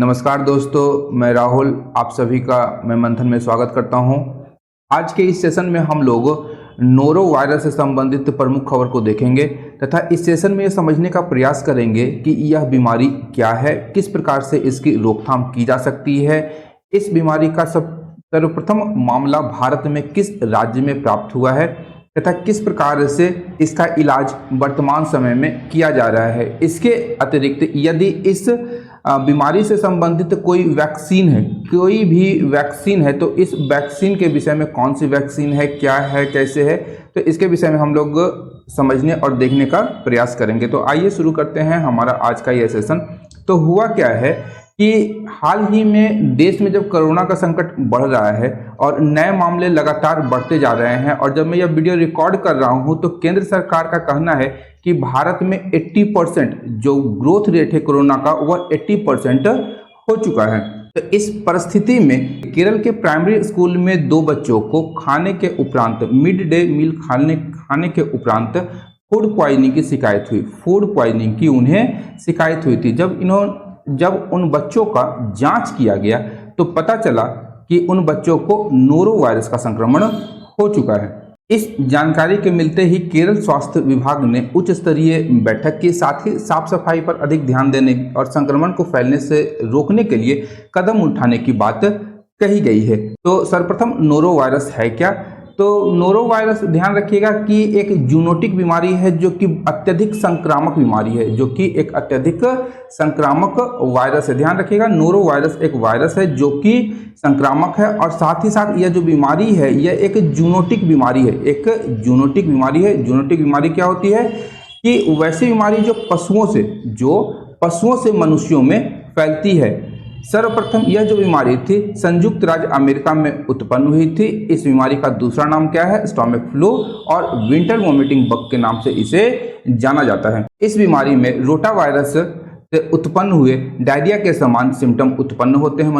नमस्कार दोस्तों, मैं राहुल आप सभी का मैं मंथन में स्वागत करता हूं। आज के इस सेशन में हम लोग नोरो वायरस से संबंधित प्रमुख खबर को देखेंगे तथा इस सेशन में यह समझने का प्रयास करेंगे कि यह बीमारी क्या है, किस प्रकार से इसकी रोकथाम की जा सकती है, इस बीमारी का सर्वप्रथम मामला भारत में किस राज्य में प्राप्त हुआ है तथा किस प्रकार से इसका इलाज वर्तमान समय में किया जा रहा है। इसके अतिरिक्त यदि इस बीमारी से संबंधित कोई वैक्सीन है, कोई भी वैक्सीन है, तो इस वैक्सीन के विषय में कौन सी वैक्सीन है, क्या है, कैसे है, तो इसके विषय में हम लोग समझने और देखने का प्रयास करेंगे। तो आइए शुरू करते हैं हमारा आज का यह सेशन। तो हुआ क्या है कि हाल ही में देश में जब कोरोना का संकट बढ़ रहा है और नए मामले लगातार बढ़ते जा रहे हैं, और जब मैं यह वीडियो रिकॉर्ड कर रहा हूं तो केंद्र सरकार का कहना है कि भारत में 80% जो ग्रोथ रेट है कोरोना का वह 80% हो चुका है। तो इस परिस्थिति में केरल के प्राइमरी स्कूल में 2 बच्चों को खाने के उपरांत मिड डे मील खाने के उपरांत फूड पॉइजनिंग की शिकायत हुई। फूड पॉइजनिंग की उन्हें शिकायत हुई थी। जब उन बच्चों का जांच किया गया तो पता चला कि उन बच्चों को नोरो वायरस का संक्रमण हो चुका है। इस जानकारी के मिलते ही केरल स्वास्थ्य विभाग ने उच्च स्तरीय बैठक के साथ ही साफ सफाई पर अधिक ध्यान देने और संक्रमण को फैलने से रोकने के लिए कदम उठाने की बात कही गई है। तो सर्वप्रथम नोरो वायरस है क्या? तो नोरो वायरस ध्यान रखिएगा कि एक जूनोटिक बीमारी है जो कि अत्यधिक संक्रामक बीमारी है, जो कि एक अत्यधिक संक्रामक वायरस है। ध्यान रखिएगा, नोरो वायरस एक वायरस है जो कि संक्रामक है और साथ ही साथ यह जो बीमारी है यह एक जूनोटिक बीमारी है। एक जूनोटिक बीमारी है। जूनोटिक बीमारी क्या होती है कि वैसी बीमारी जो पशुओं से मनुष्यों में फैलती है। सर्वप्रथम यह जो बीमारी थी संयुक्त राज्य अमेरिका में उत्पन्न हुई थी। इस बीमारी का दूसरा नाम क्या है? स्टोमक फ्लू और विंटर वोमिटिंग बग के नाम से इसे जाना जाता है। इस बीमारी में रोटा वायरस से उत्पन्न हुए डायरिया के समान सिम्टम उत्पन्न होते हैं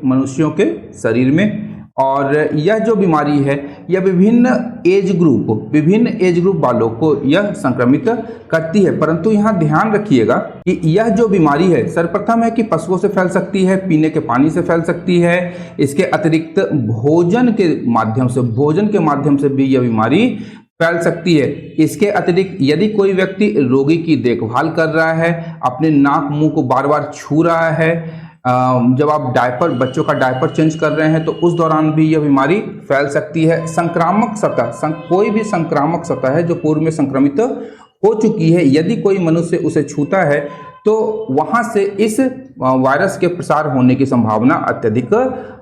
मनुष्यों के शरीर में। और यह जो बीमारी है यह विभिन्न एज ग्रुप वालों को यह संक्रमित करती है। परंतु यहाँ ध्यान रखिएगा कि यह जो बीमारी है सर्वप्रथम है कि पशुओं से फैल सकती है, पीने के पानी से फैल सकती है। इसके अतिरिक्त भोजन के माध्यम से भी यह बीमारी फैल सकती है। इसके अतिरिक्त यदि कोई व्यक्ति रोगी की देखभाल कर रहा है, अपने नाक मुंह को बार बार छू रहा है, जब आप बच्चों का डायपर चेंज कर रहे हैं तो उस दौरान भी यह बीमारी फैल सकती है। संक्रामक सतह कोई भी संक्रामक सतह है जो पूर्व में संक्रमित हो चुकी है, यदि कोई मनुष्य उसे छूता है तो वहां से इस वायरस के प्रसार होने की संभावना अत्यधिक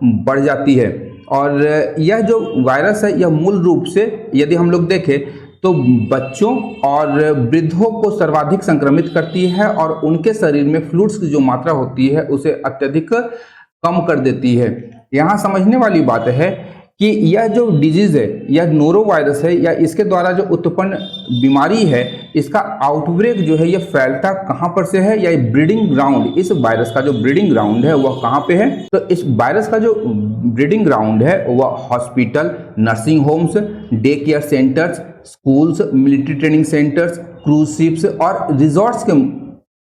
बढ़ जाती है। और यह जो वायरस है यह मूल रूप से यदि हम लोग देखें तो बच्चों और वृद्धों को सर्वाधिक संक्रमित करती है और उनके शरीर में फ्लूइड्स की जो मात्रा होती है उसे अत्यधिक कम कर देती है। यहाँ समझने वाली बात है कि यह जो डिजीज है, यह नोरो वायरस है या इसके द्वारा जो उत्पन्न बीमारी है, इसका आउटब्रेक जो है यह फैलता कहाँ पर से है, या ब्रीडिंग ग्राउंड, इस वायरस का जो ब्रीडिंग ग्राउंड है वह कहाँ पे है? तो इस वायरस का जो ब्रीडिंग ग्राउंड है वह hospital, nursing homes, day care centres, schools, military training centres, cruise ships और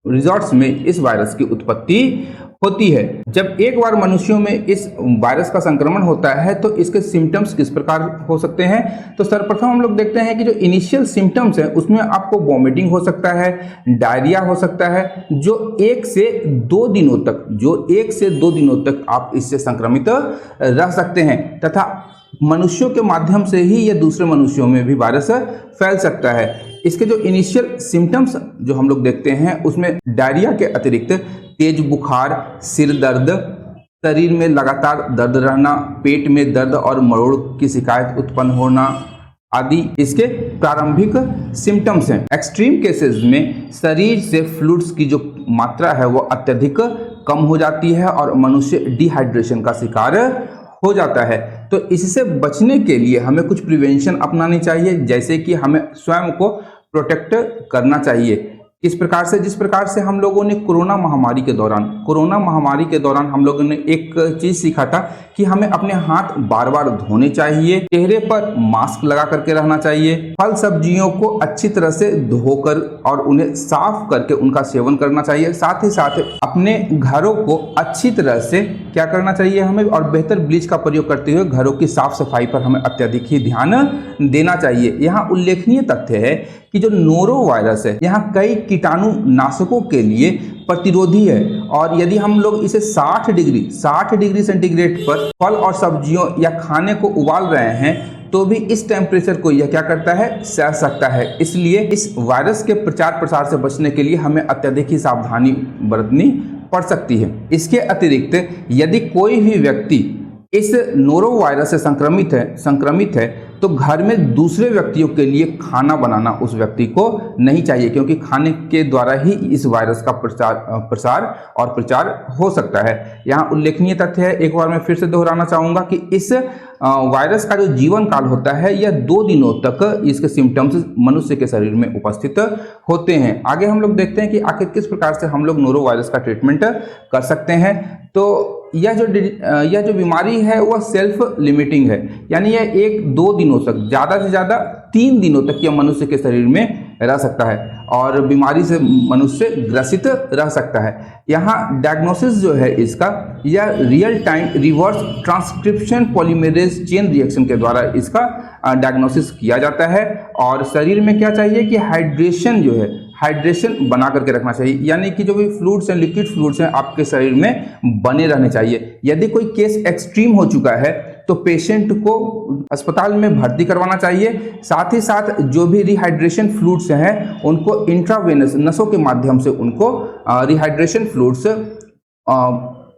रिजॉर्ट्स में इस वायरस की उत्पत्ति होती है। जब एक बार मनुष्यों में इस वायरस का संक्रमण होता है तो इसके सिम्टम्स किस प्रकार हो सकते हैं? तो सर्वप्रथम हम लोग देखते हैं कि जो इनिशियल सिम्टम्स है उसमें आपको वॉमिटिंग हो सकता है, डायरिया हो सकता है, जो 1 से 2 दिनों तक आप इससे संक्रमित रह सकते हैं तथा मनुष्यों के माध्यम से ही यह दूसरे मनुष्यों में भी वायरस फैल सकता है। इसके जो इनिशियल सिम्टम्स जो हम लोग देखते हैं उसमें डायरिया के अतिरिक्त तेज बुखार, सिर दर्द, शरीर में लगातार दर्द रहना, पेट में दर्द और मरोड़ की शिकायत उत्पन्न होना आदि इसके प्रारंभिक सिम्टम्स हैं। एक्सट्रीम केसेस में शरीर से फ्लूइड्स की जो मात्रा है वो अत्यधिक कम हो जाती है और मनुष्य डिहाइड्रेशन का शिकार हो जाता है। तो इससे बचने के लिए हमें कुछ प्रिवेंशन अपनानी चाहिए, जैसे कि हमें स्वयं को प्रोटेक्ट करना चाहिए। किस प्रकार से? जिस प्रकार से हम लोगों ने कोरोना महामारी के दौरान हम लोगों ने एक चीज सीखा था कि हमें अपने हाथ बार बार धोने चाहिए, चेहरे पर मास्क लगा करके रहना चाहिए, फल सब्जियों को अच्छी तरह से धोकर और उन्हें साफ करके उनका सेवन करना चाहिए। साथ ही साथ अपने घरों को अच्छी तरह से क्या करना चाहिए हमें, और बेहतर ब्लीच का प्रयोग करते हुए घरों की साफ सफाई पर हमें अत्यधिक ही ध्यान देना चाहिए। यहाँ उल्लेखनीय तथ्य है कि जो नोरो वायरस है यहाँ कई कीटाणु नाशकों के लिए प्रतिरोधी है, और यदि हम लोग इसे 60 डिग्री सेंटीग्रेड पर फल और सब्जियों या खाने को उबाल रहे हैं तो भी इस टेम्परेचर को यह क्या करता है, सह सकता है। इसलिए इस वायरस के प्रचार प्रसार से बचने के लिए हमें अत्यधिक ही सावधानी बरतनी पड़ सकती है। इसके अतिरिक्त यदि कोई भी व्यक्ति इस नोरो वायरस से संक्रमित है तो घर में दूसरे व्यक्तियों के लिए खाना बनाना उस व्यक्ति को नहीं चाहिए, क्योंकि खाने के द्वारा ही इस वायरस का प्रचार हो सकता है। यहाँ उल्लेखनीय तथ्य है, एक बार मैं फिर से दोहराना चाहूँगा कि इस वायरस का जो जीवन काल होता है यह 2 दिनों तक इसके सिम्टम्स मनुष्य के शरीर में उपस्थित होते हैं। आगे हम लोग देखते हैं कि आखिर किस प्रकार से हम लोग नोरो वायरस का ट्रीटमेंट कर सकते हैं। तो यह जो बीमारी है वह सेल्फ लिमिटिंग है, यानी यह 1-2 दिनों तक, ज़्यादा से ज़्यादा 3 दिनों तक यह मनुष्य के शरीर में रह सकता है और बीमारी से मनुष्य ग्रसित रह सकता है। यहाँ डायग्नोसिस जो है इसका, यह real time reverse transcription polymerase chain reaction के द्वारा इसका डायग्नोसिस किया जाता है। और शरीर में क्या चाहिए कि हाइड्रेशन बना करके रखना चाहिए, यानी कि जो भी फ्लूइड्स हैं, लिक्विड फ्लूइड्स हैं आपके शरीर में बने रहने चाहिए। यदि कोई केस एक्सट्रीम हो चुका है तो पेशेंट को अस्पताल में भर्ती करवाना चाहिए। साथ ही साथ जो भी रिहाइड्रेशन फ्लूइड्स हैं उनको इंट्रावेनस नसों के माध्यम से उनको रिहाइड्रेशन फ्लूइड्स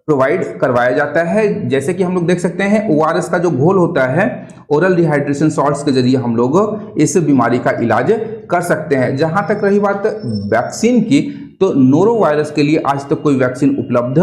प्रोवाइड करवाया जाता है। जैसे कि हम लोग देख सकते हैं ORS का जो घोल होता है, ओरल रिहाइड्रेशन सॉल्ट्स के जरिए हम लोग इस बीमारी का इलाज कर सकते हैं। जहां तक रही बात वैक्सीन की, तो नोरो वायरस के लिए आज तक कोई वैक्सीन उपलब्ध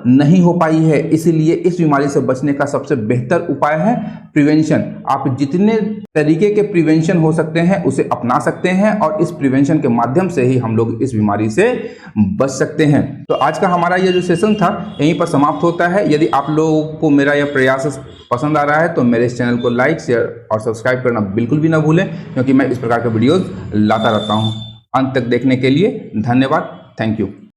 नहीं हो पाई है, इसीलिए इस बीमारी से बचने का सबसे बेहतर उपाय है प्रिवेंशन। आप जितने तरीके के प्रिवेंशन हो सकते हैं उसे अपना सकते हैं और इस प्रिवेंशन के माध्यम से ही हम लोग इस बीमारी से बच सकते हैं। तो आज का हमारा ये जो सेशन था यहीं पर समाप्त होता है। यदि आप लोगों को मेरा यह प्रयास पसंद आ रहा है तो मेरे इस चैनल को लाइक, शेयर और सब्सक्राइब करना बिल्कुल भी ना भूलें, क्योंकि मैं इस प्रकार के वीडियोस लाता रहता हूं। अंत तक देखने के लिए धन्यवाद। Thank you.